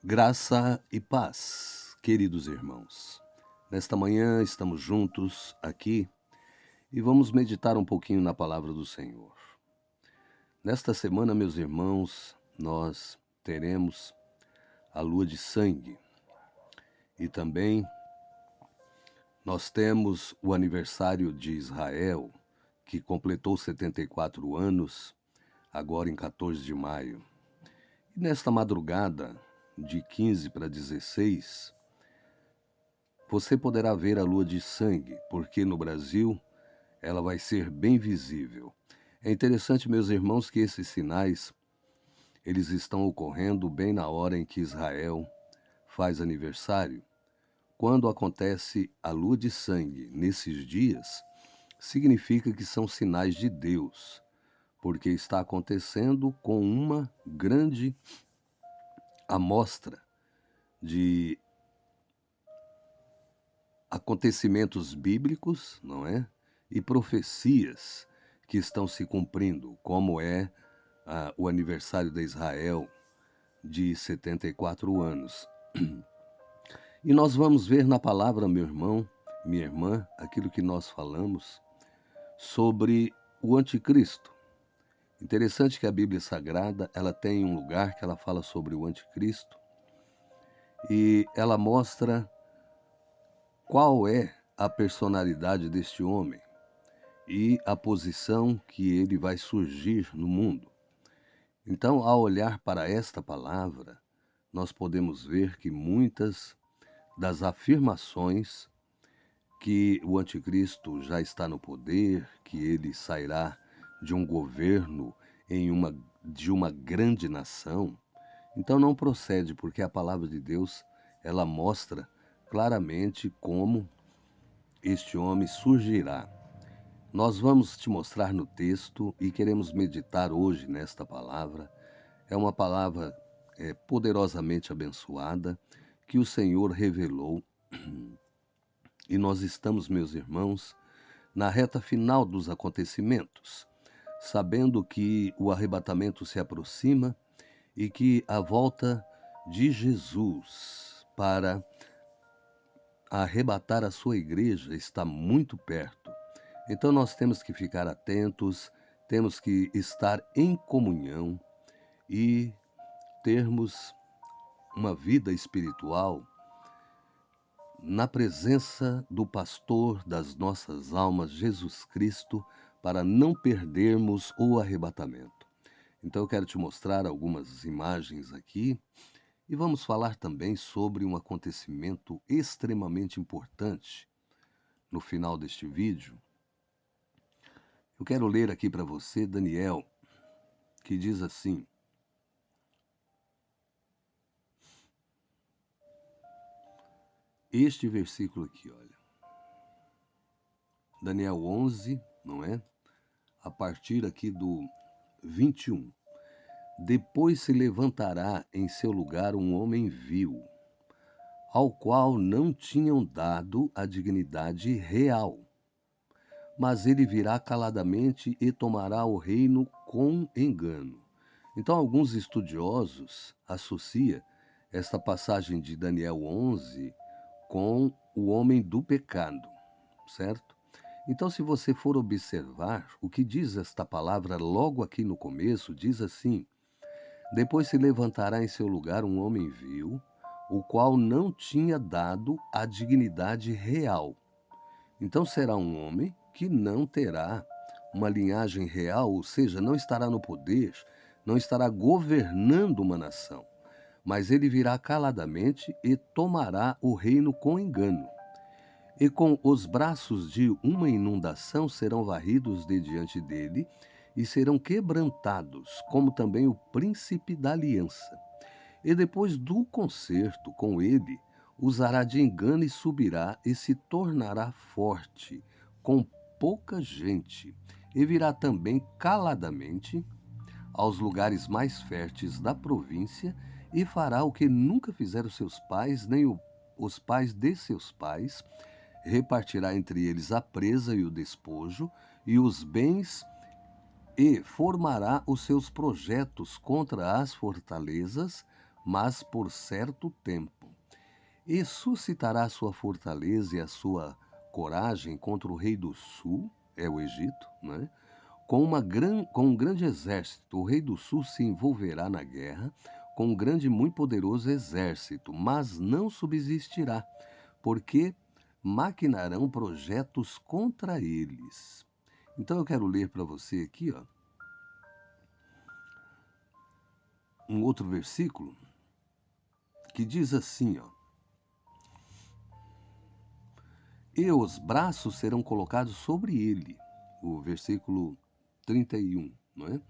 Graça e paz, queridos irmãos. Nesta manhã estamos juntos aqui e vamos meditar um pouquinho na palavra do Senhor. Nesta semana, meus irmãos, nós teremos a lua de sangue e também nós temos o aniversário de Israel, que completou 74 anos, agora em 14 de maio. E nesta madrugada, de 15 para 16, você poderá ver a lua de sangue, porque no Brasil ela vai ser bem visível. É interessante, meus irmãos, que esses sinais eles estão ocorrendo bem na hora em que Israel faz aniversário. Quando acontece a lua de sangue nesses dias, significa que são sinais de Deus, porque está acontecendo com uma grande amostra de acontecimentos bíblicos, não é? E profecias que estão se cumprindo, como é o aniversário de Israel de 74 anos. E nós vamos ver na palavra, meu irmão, minha irmã, aquilo que nós falamos sobre o anticristo. Interessante que a Bíblia Sagrada, ela tem um lugar que ela fala sobre o anticristo e ela mostra qual é a personalidade deste homem e a posição que ele vai surgir no mundo. Então, ao olhar para esta palavra, nós podemos ver que muitas das afirmações que o anticristo já está no poder, que ele sairá de um governo de uma grande nação, então não procede, porque a palavra de Deus, ela mostra claramente como este homem surgirá. Nós vamos te mostrar no texto e queremos meditar hoje nesta palavra. É uma palavra poderosamente abençoada que o Senhor revelou e nós estamos, meus irmãos, na reta final dos acontecimentos, sabendo que o arrebatamento se aproxima e que a volta de Jesus para arrebatar a sua igreja está muito perto. Então nós temos que ficar atentos, temos que estar em comunhão e termos uma vida espiritual na presença do pastor das nossas almas, Jesus Cristo, para não perdermos o arrebatamento. Então eu quero te mostrar algumas imagens aqui e vamos falar também sobre um acontecimento extremamente importante no final deste vídeo. Eu quero ler aqui para você Daniel, que diz assim: este versículo aqui, olha. Daniel 11, não é? A partir aqui do 21. Depois se levantará em seu lugar um homem vil, ao qual não tinham dado a dignidade real. Mas ele virá caladamente e tomará o reino com engano. Então, alguns estudiosos associam esta passagem de Daniel 11 com o homem do pecado, certo? Então, se você for observar o que diz esta palavra logo aqui no começo, diz assim: depois se levantará em seu lugar um homem vil, o qual não tinha dado a dignidade real. Então será um homem que não terá uma linhagem real, ou seja, não estará no poder, não estará governando uma nação, mas ele virá caladamente e tomará o reino com engano. E com os braços de uma inundação serão varridos de diante dele e serão quebrantados, como também o príncipe da aliança. E depois do concerto com ele, usará de engano e subirá e se tornará forte, com pouca gente, e virá também caladamente aos lugares mais férteis da província e fará o que nunca fizeram seus pais, nem os pais de seus pais, repartirá entre eles a presa e o despojo e os bens e formará os seus projetos contra as fortalezas mas por certo tempo. E suscitará sua fortaleza e a sua coragem contra o rei do sul, é o Egito, né? Com um grande exército. O rei do sul se envolverá na guerra com um grande e muito poderoso exército, mas não subsistirá, porque maquinarão projetos contra eles. Então eu quero ler para você aqui, ó, um outro versículo que diz assim, ó: e os braços serão colocados sobre ele, o versículo 31, não é?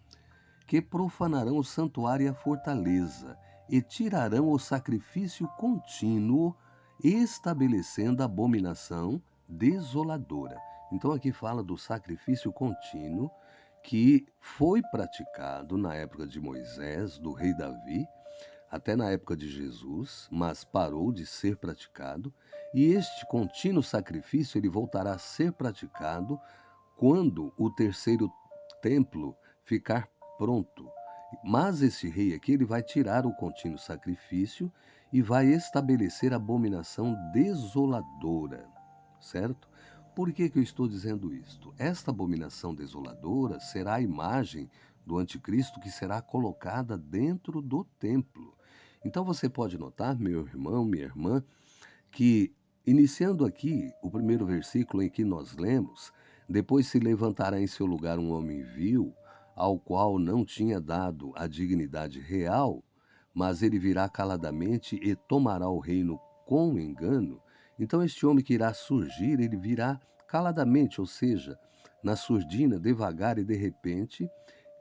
Que profanarão o santuário e a fortaleza, e tirarão o sacrifício contínuo, estabelecendo a abominação desoladora. Então aqui fala do sacrifício contínuo que foi praticado na época de Moisés, do rei Davi, até na época de Jesus, mas parou de ser praticado, e este contínuo sacrifício ele voltará a ser praticado quando o terceiro templo ficar pronto. Mas esse rei aqui ele vai tirar o contínuo sacrifício e vai estabelecer a abominação desoladora, certo? Por que eu estou dizendo isto? Esta abominação desoladora será a imagem do anticristo que será colocada dentro do templo. Então você pode notar, meu irmão, minha irmã, que iniciando aqui o primeiro versículo em que nós lemos, depois se levantará em seu lugar um homem vil, ao qual não tinha dado a dignidade real, mas ele virá caladamente e tomará o reino com engano. Então este homem que irá surgir, ele virá caladamente, ou seja, na surdina, devagar e de repente,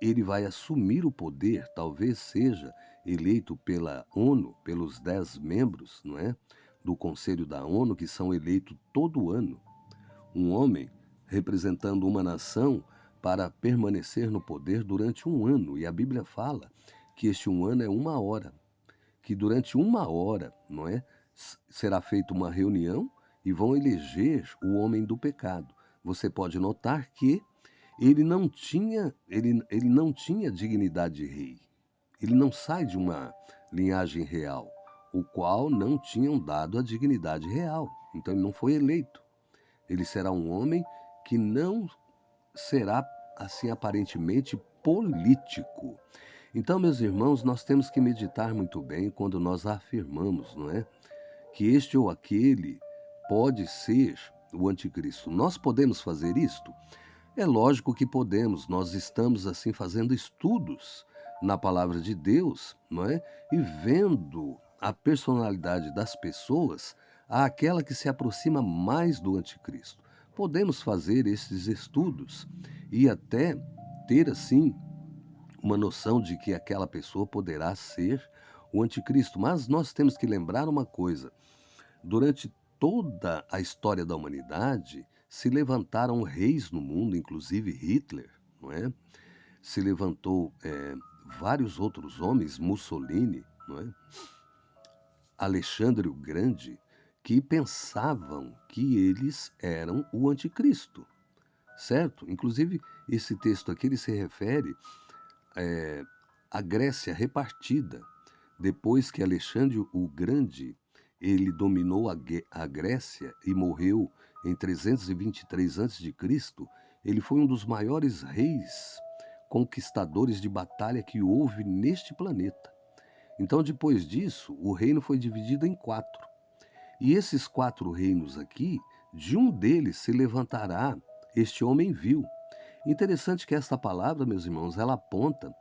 ele vai assumir o poder, talvez seja eleito pela ONU, pelos 10 membros, não é? Do Conselho da ONU, que são eleitos todo ano. Um homem representando uma nação para permanecer no poder durante um ano. E a Bíblia fala que este um ano é uma hora. Que durante uma hora, não é? Será feita uma reunião e vão eleger o homem do pecado. Você pode notar que ele não tinha dignidade de rei. Ele não sai de uma linhagem real, o qual não tinham dado a dignidade real. Então ele não foi eleito. Ele será um homem que não será, assim, aparentemente político. Então, meus irmãos, nós temos que meditar muito bem quando nós afirmamos, não é? Que este ou aquele pode ser o anticristo. Nós podemos fazer isto? É lógico que podemos, nós estamos assim fazendo estudos na palavra de Deus, não é? E vendo a personalidade das pessoas, àquela que se aproxima mais do anticristo. Podemos fazer esses estudos e até ter assim uma noção de que aquela pessoa poderá ser o anticristo, mas nós temos que lembrar uma coisa: durante toda a história da humanidade, se levantaram reis no mundo, inclusive Hitler, não é? Se levantou vários outros homens, Mussolini, não é? Alexandre o Grande, que pensavam que eles eram o anticristo, certo? Inclusive, esse texto aqui ele se refere à Grécia repartida. Depois que Alexandre o Grande ele dominou a Grécia e morreu em 323 a.C., ele foi um dos maiores reis conquistadores de batalha que houve neste planeta. Então, depois disso, o reino foi dividido em 4. E esses 4 reinos aqui, de um deles se levantará este homem vil. Interessante que esta palavra, meus irmãos, ela aponta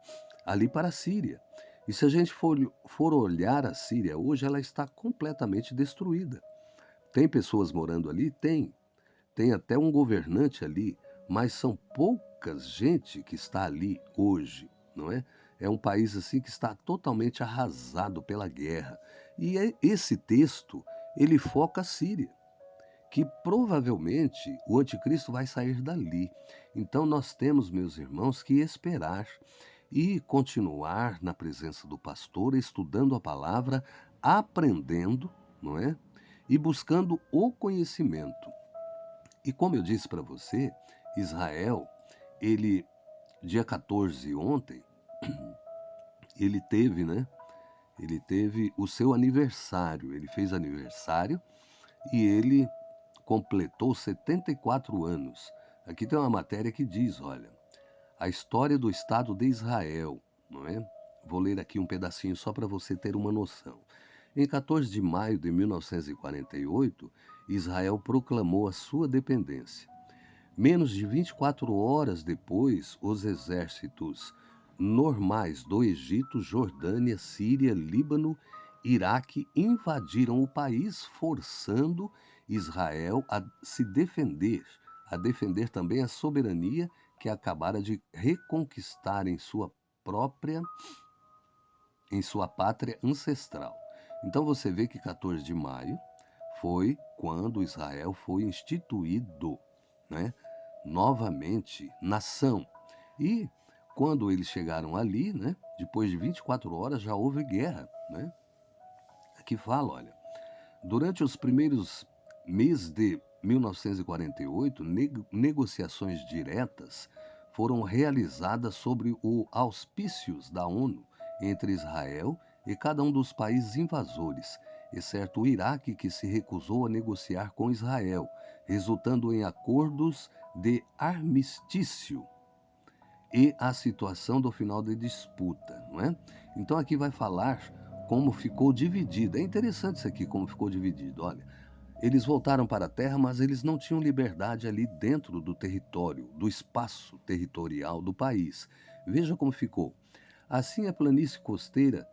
ali para a Síria. E se a gente for olhar a Síria hoje, ela está completamente destruída. Tem pessoas morando ali? Tem. Tem até um governante ali, mas são poucas gente que está ali hoje, não é? É um país assim que está totalmente arrasado pela guerra. E esse texto, ele foca a Síria, que provavelmente o anticristo vai sair dali. Então nós temos, meus irmãos, que esperar e continuar na presença do pastor, estudando a palavra, aprendendo, não é? E buscando o conhecimento. E como eu disse para você, Israel, dia 14 ontem, ele teve, né? ele teve o seu aniversário, ele fez aniversário e ele completou 74 anos. Aqui tem uma matéria que diz, olha, a história do Estado de Israel, não é? Vou ler aqui um pedacinho só para você ter uma noção. Em 14 de maio de 1948, Israel proclamou a sua dependência. Menos de 24 horas depois, os exércitos normais do Egito, Jordânia, Síria, Líbano, Iraque invadiram o país, forçando Israel a defender também a soberania que acabara de reconquistar em sua pátria ancestral. Então você vê que 14 de maio foi quando Israel foi instituído, né, novamente nação. E quando eles chegaram ali, né, depois de 24 horas já houve guerra, né? Aqui fala, olha, durante os primeiros meses de 1948, negociações diretas foram realizadas sobre o auspícios da ONU entre Israel e cada um dos países invasores, exceto o Iraque, que se recusou a negociar com Israel, resultando em acordos de armistício e a situação do final da disputa, não é? Então aqui vai falar como ficou dividido. É interessante isso aqui, como ficou dividido. Olha, eles voltaram para a terra, mas eles não tinham liberdade ali dentro do território, do espaço territorial do país. Veja como ficou. Assim, a planície costeira,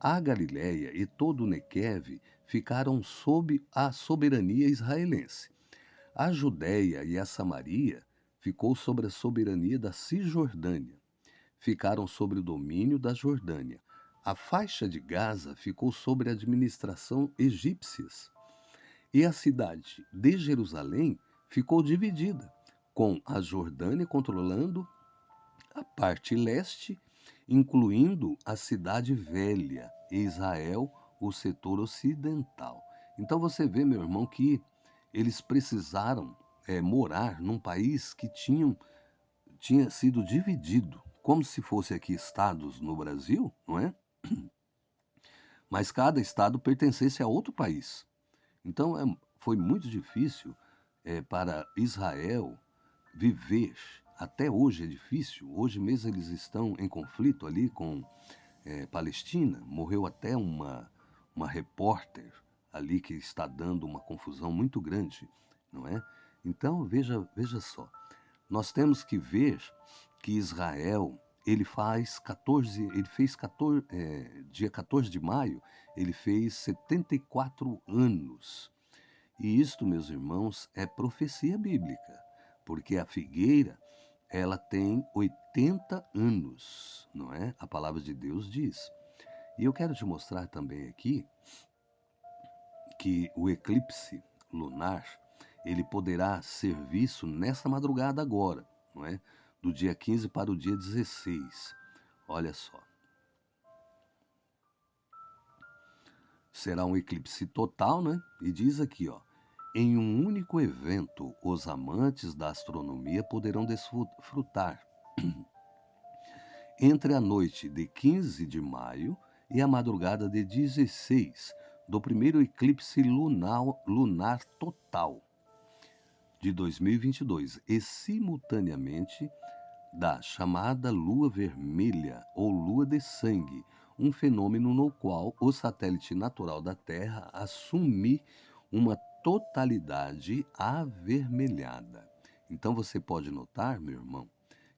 a Galiléia e todo o Nequeve ficaram sob a soberania israelense. A Judéia e a Samaria ficou sob a soberania da Cisjordânia. Ficaram sob o domínio da Jordânia. A faixa de Gaza ficou sob a administração egípcia. E a cidade de Jerusalém ficou dividida, com a Jordânia controlando a parte leste, incluindo a cidade velha, e Israel, o setor ocidental. Então você vê, meu irmão, que eles precisaram morar num país que tinha sido dividido, como se fosse aqui estados no Brasil, não é? Mas cada estado pertencesse a outro país. Então foi muito difícil para Israel viver. Até hoje é difícil. Hoje mesmo eles estão em conflito ali com Palestina. Morreu até uma repórter ali que está dando uma confusão muito grande, não é? Então veja só. Nós temos que ver que Israel ele fez 14, dia 14 de maio, ele fez 74 anos. E isto, meus irmãos, é profecia bíblica, porque a figueira, ela tem 80 anos, não é? A palavra de Deus diz. E eu quero te mostrar também aqui que o eclipse lunar, ele poderá ser visto nessa madrugada agora, não é? Do dia 15 para o dia 16. Olha só. Será um eclipse total, né? E diz aqui, ó, em um único evento, os amantes da astronomia poderão desfrutar entre a noite de 15 de maio e a madrugada de 16 do primeiro eclipse lunar total de 2022 e simultaneamente da chamada lua vermelha ou lua de sangue, um fenômeno no qual o satélite natural da Terra assume uma totalidade avermelhada. Então você pode notar, meu irmão,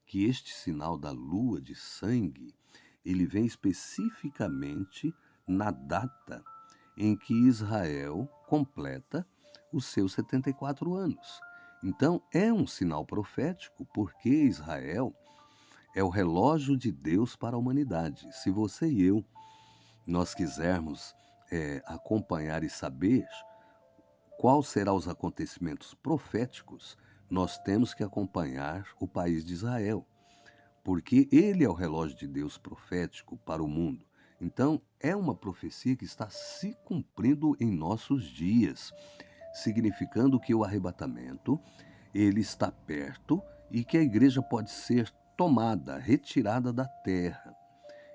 que este sinal da lua de sangue, ele vem especificamente na data em que Israel completa os seus 74 anos. Então, é um sinal profético, porque Israel é o relógio de Deus para a humanidade. Se você e eu, nós quisermos acompanhar e saber quais serão os acontecimentos proféticos, nós temos que acompanhar o país de Israel, porque ele é o relógio de Deus profético para o mundo. Então, é uma profecia que está se cumprindo em nossos dias, significando que o arrebatamento, ele está perto e que a igreja pode ser tomada, retirada da terra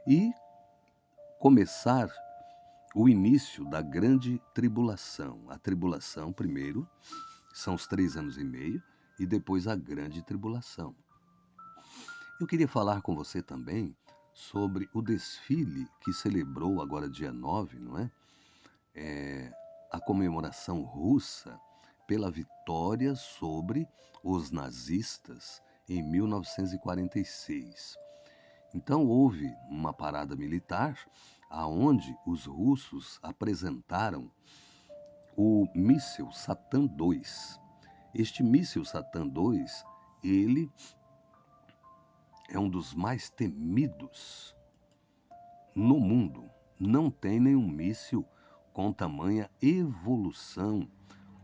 e começar o início da grande tribulação. A tribulação, primeiro, são os 3 anos e meio, e depois a grande tribulação. Eu queria falar com você também sobre o desfile que celebrou agora dia 9, não é? A comemoração russa pela vitória sobre os nazistas em 1946. Então houve uma parada militar aonde os russos apresentaram o míssil Satan II. Este míssil Satan II, ele é um dos mais temidos no mundo. Não tem nenhum míssil com tamanha evolução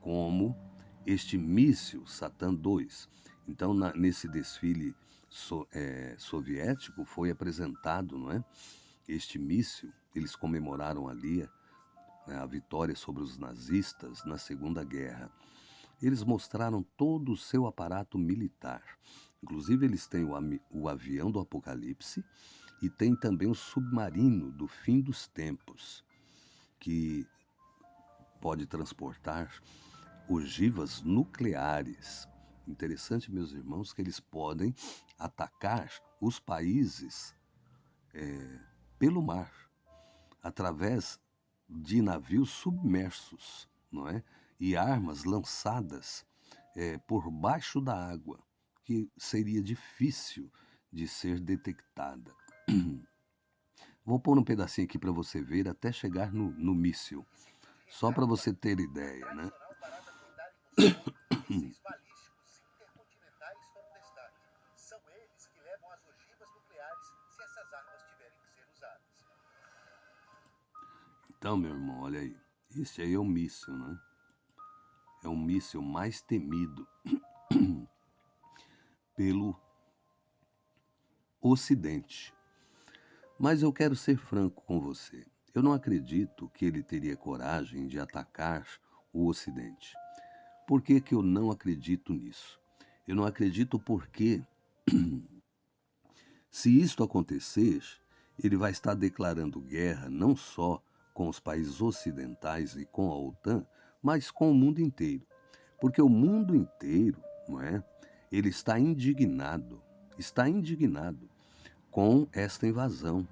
como este míssil Satan II. Então, nesse desfile soviético foi apresentado, não é, este míssil. Eles comemoraram ali, né, a vitória sobre os nazistas na Segunda Guerra. Eles mostraram todo o seu aparato militar. Inclusive, eles têm o avião do Apocalipse e tem também o submarino do fim dos tempos, que pode transportar ogivas nucleares. Interessante, meus irmãos, que eles podem atacar os países pelo mar, através de navios submersos, não é? E armas lançadas por baixo da água, que seria difícil de ser detectada. Vou pôr um pedacinho aqui para você ver até chegar no míssil, só para você ter ideia, né? Mísseis balísticos intercontinentais foram destaque. São eles que levam as ogivas nucleares se essas armas tiverem que ser usadas. Então, meu irmão, olha aí. Esse aí é o míssil, né? É o míssil mais temido pelo Ocidente. Mas eu quero ser franco com você. Eu não acredito que ele teria coragem de atacar o Ocidente. Por que que eu não acredito nisso? Eu não acredito porque, se isto acontecer, ele vai estar declarando guerra não só com os países ocidentais e com a OTAN, mas com o mundo inteiro. Porque o mundo inteiro, não é? Ele está indignado com esta invasão.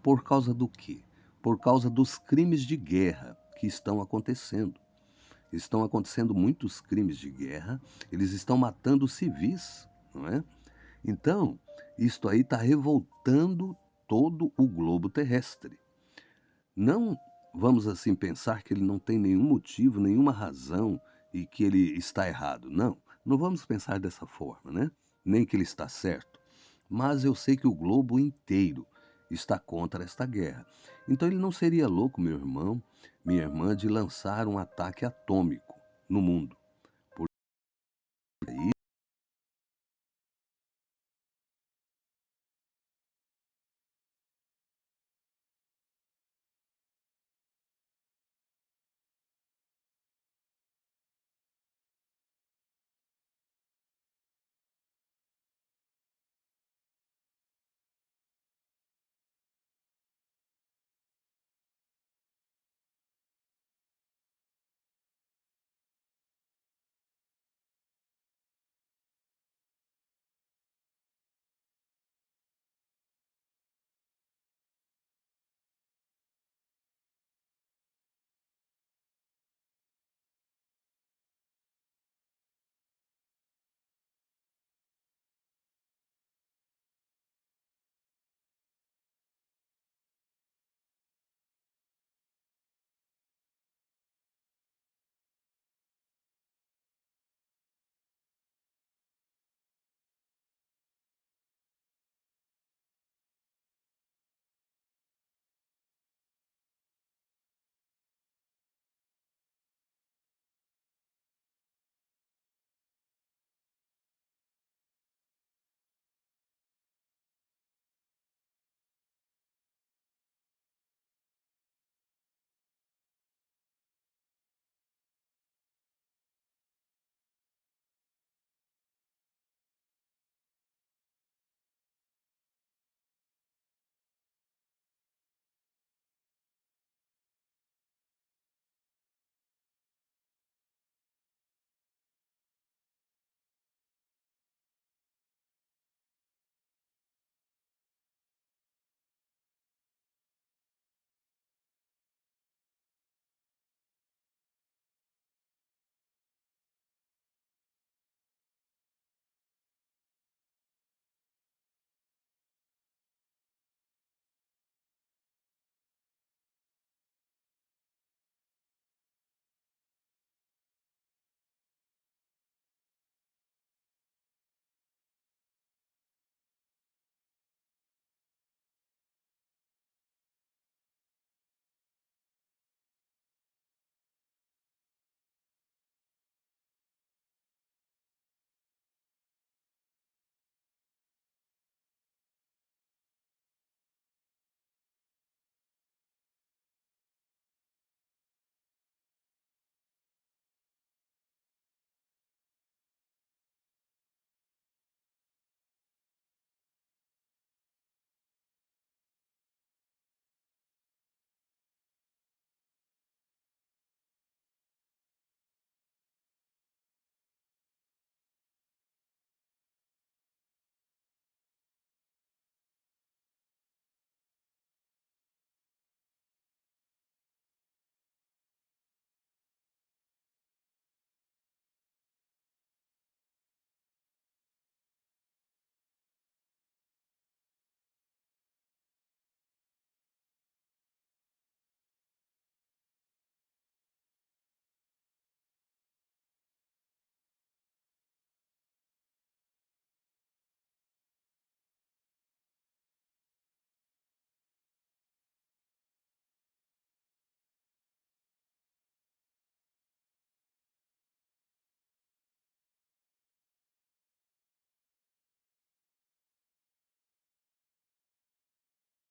Por causa do quê? Por causa dos crimes de guerra que estão acontecendo. Estão acontecendo muitos crimes de guerra, eles estão matando civis, não é? Então, isto aí está revoltando todo o globo terrestre. Não vamos assim pensar que ele não tem nenhum motivo, nenhuma razão e que ele está errado. Não, não vamos pensar dessa forma, né? Nem que ele está certo. Mas eu sei que o globo inteiro está contra esta guerra. Então ele não seria louco, meu irmão, minha irmã, de lançar um ataque atômico no mundo. Por aí